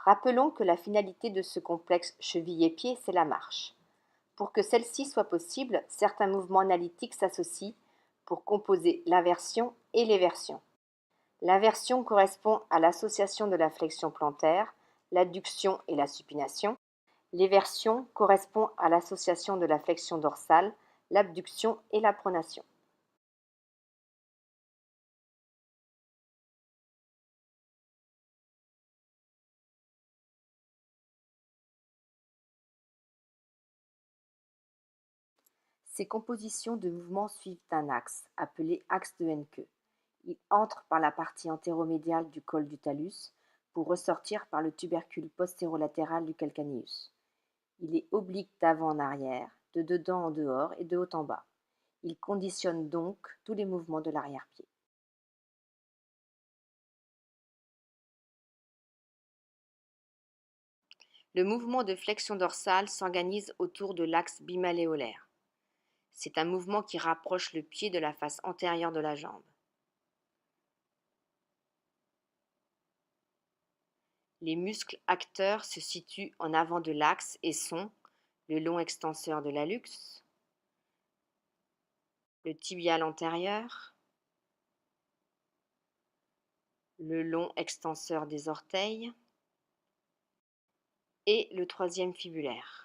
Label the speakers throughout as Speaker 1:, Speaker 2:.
Speaker 1: Rappelons que la finalité de ce complexe cheville-pied, c'est la marche. Pour que celle-ci soit possible, certains mouvements analytiques s'associent pour composer l'inversion et l'éversion. L'inversion correspond à l'association de la flexion plantaire, l'adduction et la supination. L'éversion correspond à l'association de la flexion dorsale, l'abduction et la pronation. Ces compositions de mouvements suivent un axe, appelé axe de Encke. Il entre par la partie antéromédiale du col du talus pour ressortir par le tubercule postérolatéral du calcaneus. Il est oblique d'avant en arrière, de dedans en dehors et de haut en bas. Il conditionne donc tous les mouvements de l'arrière-pied. Le mouvement de flexion dorsale s'organise autour de l'axe bimalléolaire. C'est un mouvement qui rapproche le pied de la face antérieure de la jambe. Les muscles acteurs se situent en avant de l'axe et sont le long extenseur de l'hallux, le tibial antérieur, le long extenseur des orteils et le troisième fibulaire.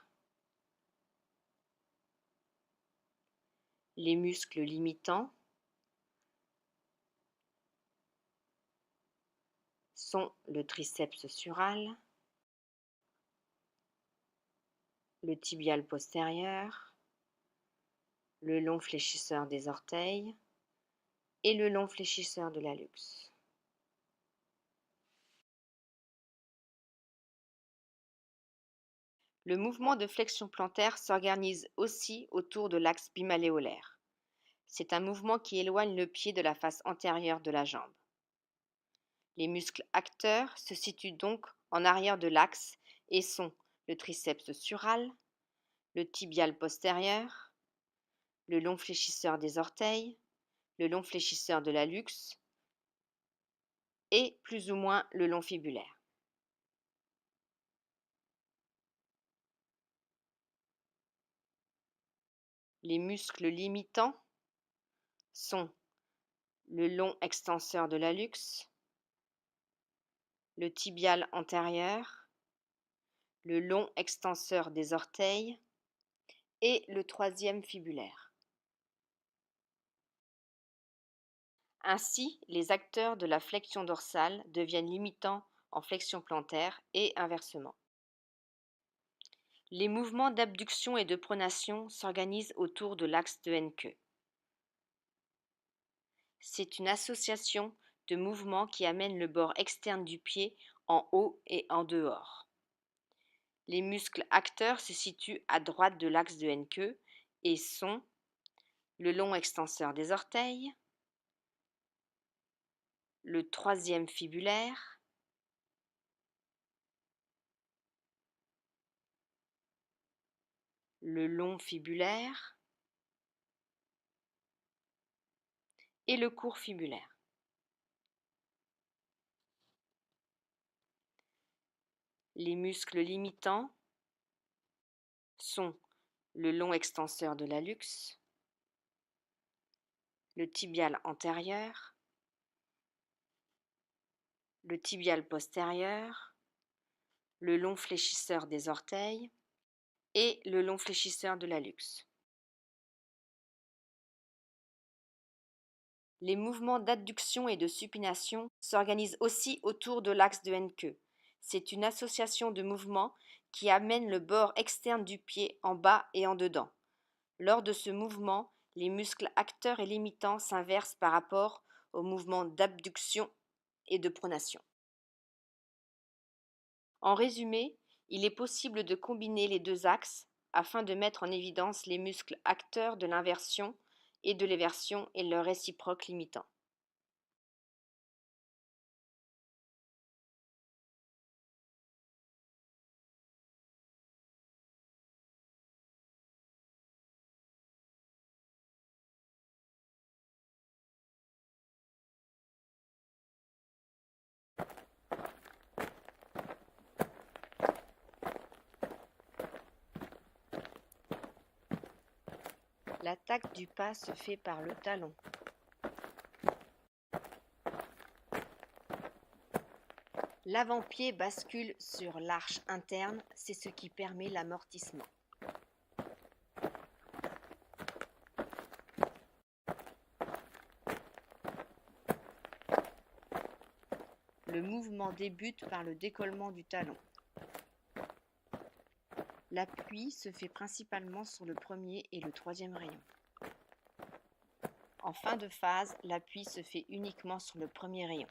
Speaker 1: Les muscles limitants sont le triceps sural, le tibial postérieur, le long fléchisseur des orteils et le long fléchisseur de l'hallux. Le mouvement de flexion plantaire s'organise aussi autour de l'axe bimalléolaire. C'est un mouvement qui éloigne le pied de la face antérieure de la jambe. Les muscles acteurs se situent donc en arrière de l'axe et sont le triceps sural, le tibial postérieur, le long fléchisseur des orteils, le long fléchisseur de l'hallux et plus ou moins le long fibulaire. Les muscles limitants sont le long extenseur de l'hallux, le tibial antérieur, le long extenseur des orteils et le troisième fibulaire. Ainsi, les acteurs de la flexion dorsale deviennent limitants en flexion plantaire et inversement. Les mouvements d'abduction et de pronation s'organisent autour de l'axe de Encke. C'est une association de mouvements qui amène le bord externe du pied en haut et en dehors. Les muscles acteurs se situent à droite de l'axe de Encke et sont le long extenseur des orteils, le troisième fibulaire, le long fibulaire et le court fibulaire. Les muscles limitants sont le long extenseur de l'hallux, le tibial antérieur, le tibial postérieur, le long fléchisseur des orteils et le long fléchisseur de l'hallux. Les mouvements d'adduction et de supination s'organisent aussi autour de l'axe de Encke. C'est une association de mouvements qui amène le bord externe du pied en bas et en dedans. Lors de ce mouvement, les muscles acteurs et limitants s'inversent par rapport aux mouvements d'abduction et de pronation. En résumé, il est possible de combiner les deux axes afin de mettre en évidence les muscles acteurs de l'inversion et de l'éversion et leurs réciproques limitants. L'attaque du pas se fait par le talon. L'avant-pied bascule sur l'arche interne, c'est ce qui permet l'amortissement. Le mouvement débute par le décollement du talon. L'appui se fait principalement sur le premier et le troisième rayon. En fin de phase, l'appui se fait uniquement sur le premier rayon.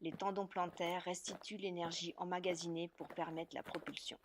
Speaker 1: Les tendons plantaires restituent l'énergie emmagasinée pour permettre la propulsion.